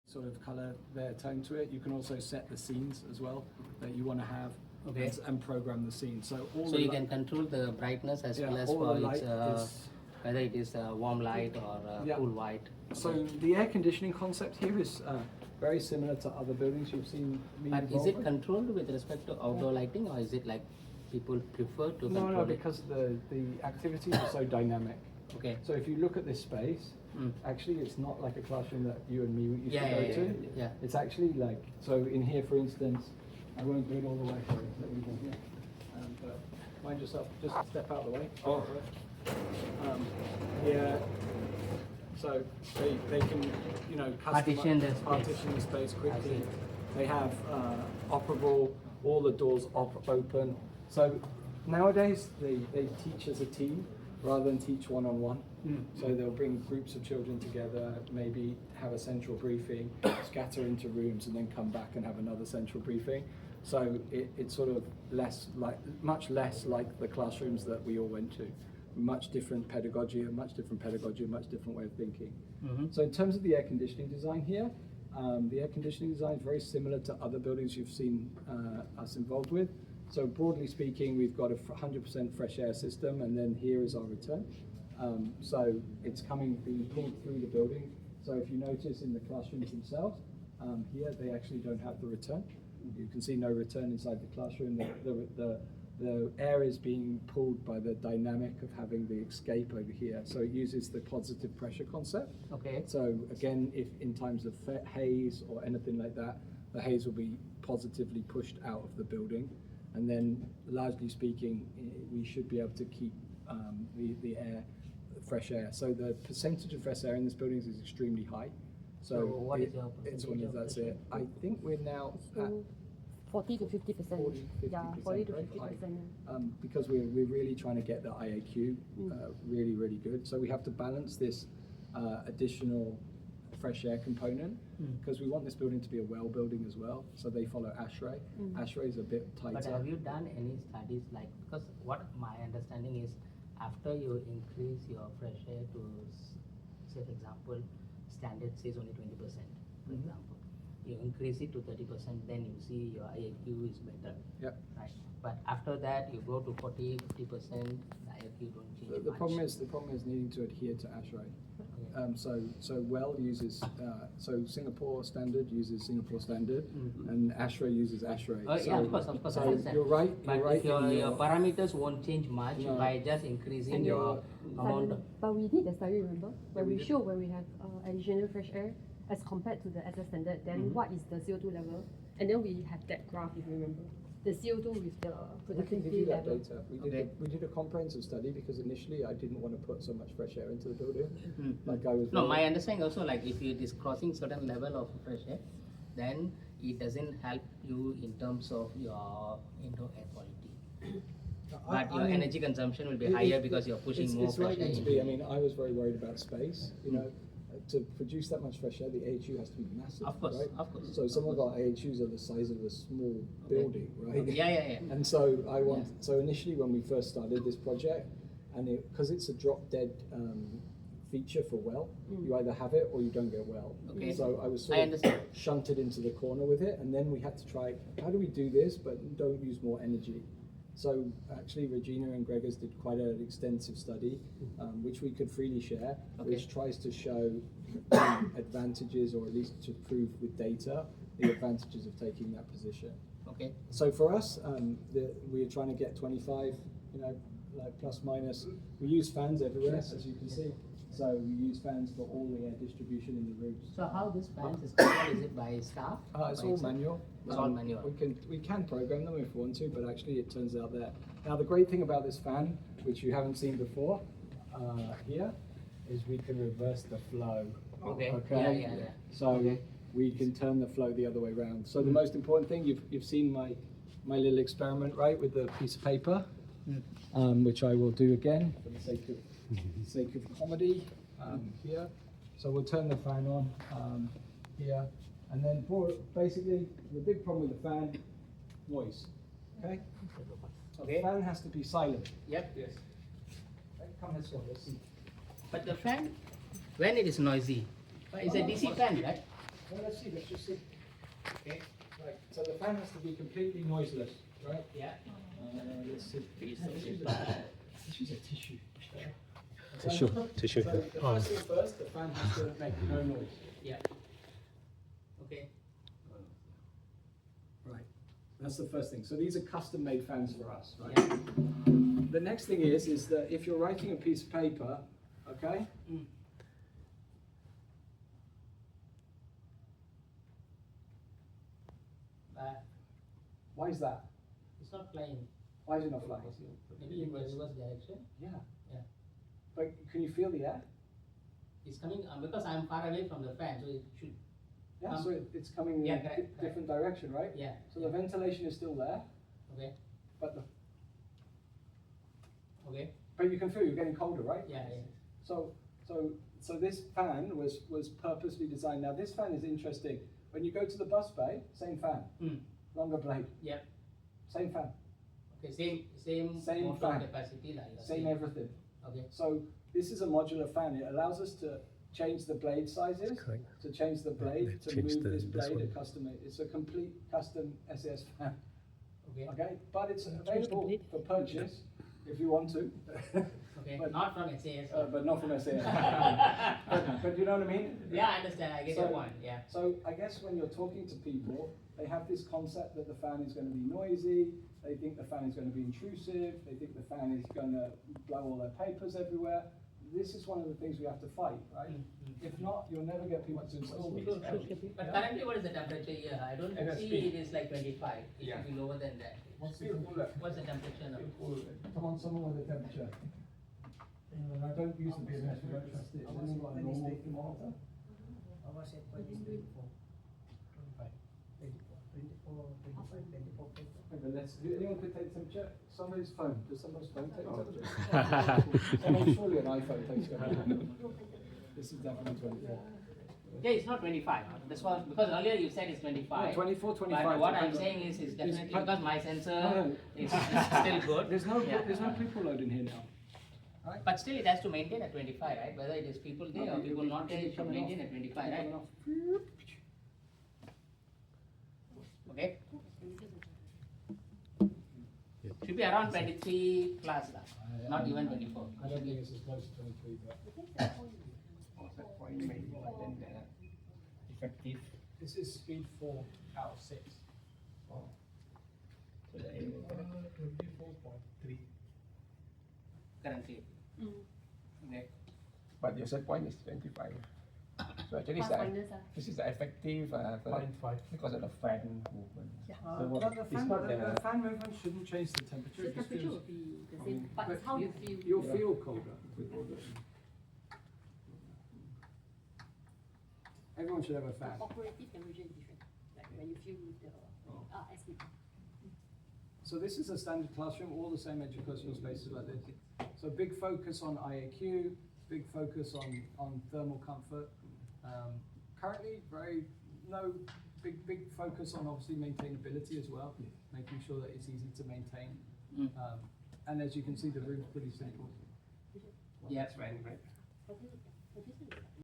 sort of color their tone to it. You can also set the scenes as well that you want to have, okay, and program the scene. So you can control the brightness as well as for its, whether it is warm light or cool white. So the air conditioning concept here is very similar to other buildings you've seen me But is it controlled with respect to outdoor lighting, or is it like people prefer to control No, because the activities are so dynamic. Okay. So if you look at this space, actually it's not like a classroom that you and me used to go to. Yeah. It's actually like, so in here for instance, I won't do it all the way, sorry, let me go here. But mind yourself, just step out of the way. Here, so they can, you know, partition the space quickly. They have operable, all the doors open. So nowadays they teach as a team rather than teach one-on-one. So they'll bring groups of children together, maybe have a central briefing, scatter into rooms, and then come back and have another central briefing. So it's sort of much less like the classrooms that we all went to. Much different pedagogy, a much different way of thinking. So in terms of the air conditioning design here, the air conditioning design is very similar to other buildings you've seen us involved with. So broadly speaking, we've got a 100% fresh air system, and then here is our return. So it's being pulled through the building. So if you notice in the classrooms themselves, here they actually don't have the return. You can see no return inside the classroom. The air is being pulled by the dynamic of having the escape over here. So it uses the positive pressure concept. Okay. So again, if in times of haze or anything like that, the haze will be positively pushed out of the building. And then, largely speaking, we should be able to keep the air, fresh air. So the percentage of fresh air in this building is extremely high. So what is your percentage? That's it. I think we're now at 40 to 50%. Yeah, 40 to 50%. Because we're really trying to get the IAQ really, really good. So we have to balance this additional fresh air component because we want this building to be a well building as well. So they follow ASHRAE. ASHRAE is a bit tighter. But have you done any studies like, because what my understanding is, after you increase your fresh air to, say for example, standard says only 20%, for example. You increase it to 30%, then you see your IAQ is better. Yep. Right. But after that, you go to 40, 50%, the IAQ don't change The much. problem is needing to adhere to ASHRAE. So WELL uses so Singapore standard uses Singapore standard, and ASHRAE uses ASHRAE. Yeah, of course, I So understand. you're right. But You're right. your parameters won't change much by just increasing your amount. But we did the study, remember? Where we show where we have additional fresh air as compared to the SS standard, then what is the CO2 level? And then we have that graph, if you remember. The CO2 with the We can give you productivity that level. data. We did a comprehensive study because initially I didn't want to put so much fresh air into the building. Like I was. No, my understanding also, like if it is crossing certain level of fresh air, then it doesn't help you in terms of your indoor air quality. But your energy consumption will be higher because you're pushing more fresh air into. I mean, I was very worried about space. You know, to produce that much fresh air, the AHU has to be massive. Of course, right? of course. So some of our AHUs are the size of a small building, right? Yeah. And so so initially when we first started this project, and because it's a drop dead feature for well, you either have it or you don't get well. Okay. So I was sort of shunted into the corner with it, and then we had to try, how do we do this but don't use more energy? So actually Regina and Gregors did quite an extensive study, which we could freely share, which tries to show advantages, or at least to prove with data, the advantages of taking that position. Okay. So for us, we are trying to get 25, like plus minus. We use fans everywhere, as you can see. So we use fans for all the air distribution in the rooms. So how this fans is controlled? Is it by staff? It's all manual. It's all manual. We can program them if we want to, but actually it turns out that. Now the great thing about this fan, which you haven't seen before, here, is we can reverse the flow. Okay. Yeah. So we can turn the flow the other way around. So the most important thing, you've seen my little experiment, right, with the piece of paper, which I will do again for the sake of comedy here. So we'll turn the fan on here, and then basically the big problem with the fan, noise. Okay. So the fan has to be silent. Yep. Yes. Right, come, let's go. Let's see. But the fan, when it is noisy, it's a DC fan, right? Well, let's see. Let's just see. Okay. Right. So the fan has to be completely noiseless, right? Yeah. Let's see. Piece Let's use a tissue. Tissue. So the first thing first, the fan has to make no noise. Yeah. Okay. Right. That's the first thing. So these are custom-made fans for us, right? Yeah. The next thing is that if you're writing a piece of paper, okay? Mm. Why is that? It's not flying. Why is it not flying? Maybe in reverse direction. Yeah. Yeah. But can you feel the air? It's coming because I'm far away from the fan, so it should. Yeah, so it's coming Yeah, in a correct, different direction, right? Yeah. So the ventilation is still there, Okay. but Okay. you can feel you're getting colder, right? Yeah. Yeah. So this fan was purposely designed. Now this fan is interesting. When you go to the bus bay, same fan, longer blade, Yep. same fan, Okay. Same motor fan. capacity, like same everything. Okay. So this is a modular fan. It allows us to change the blade sizes, Correct. to change the blade, They've to changed move this this blade. one. A custom. It's a complete custom SAS fan. Okay. Okay, but it's available blade. for purchase if you want to. Okay. But- Not from SAS. But not from SAS. but you know what I mean? Yeah, I understand. I get So- your point. Yeah. So I guess when you're talking to people, they have this concept that the fan is going to be noisy, they think the fan is going to be intrusive, they think the fan is going to blow all their papers everywhere. This is one of the things we have to fight, right? If not, you'll never get people to install these. But currently, what is the temperature here? I don't see it is like 25. It should be lower than that. What's the cooler? What's the temperature now? Come on, someone with a temperature. I don't use the BMS, we don't trust it. It's only got a normal thermometer. Our set point is 24. 25. 24, 25, 24. Okay, but anyone could take the temperature? Somebody's phone. Does somebody's phone take the temperature? Someone, surely an iPhone takes the temperature. This is definitely 24. Yeah, it's not 25. That's what, because earlier you said it's 25. 24, 25. But what I'm depends on- saying is it's definitely but- because my sensor No. is still good. There's no Yeah. people load in here now. Right? But still, it has to maintain at 25, right? Whether it is people there No, or it- people it- not there, it it should coming maintain off. at 25, It's right? coming off. Okay. Should be around 23 plus, not even 24. I don't think it's as close to 23, but Set point maybe, but then effective. this is speed 4 out of 6. So the 24.3. Currently. Okay. But your set point is 25. So actually, Plus minus, this is the effective because of the fan movement. Yeah. So what- But the it's fan, not the fan movement shouldn't change the temperature. The it just temperature gives- will be the same, but it's how you feel. You'll feel colder with all the. Everyone should have a fan. Operative temperature is different, like when you feel with the SPP. So this is a standard classroom, all the same educational spaces like this. So big focus on IAQ, big focus on thermal comfort. Currently, big focus on obviously maintainability as well, making sure that it's easy to maintain. And as you can see, the room's pretty simple. Yeah. That's right. I think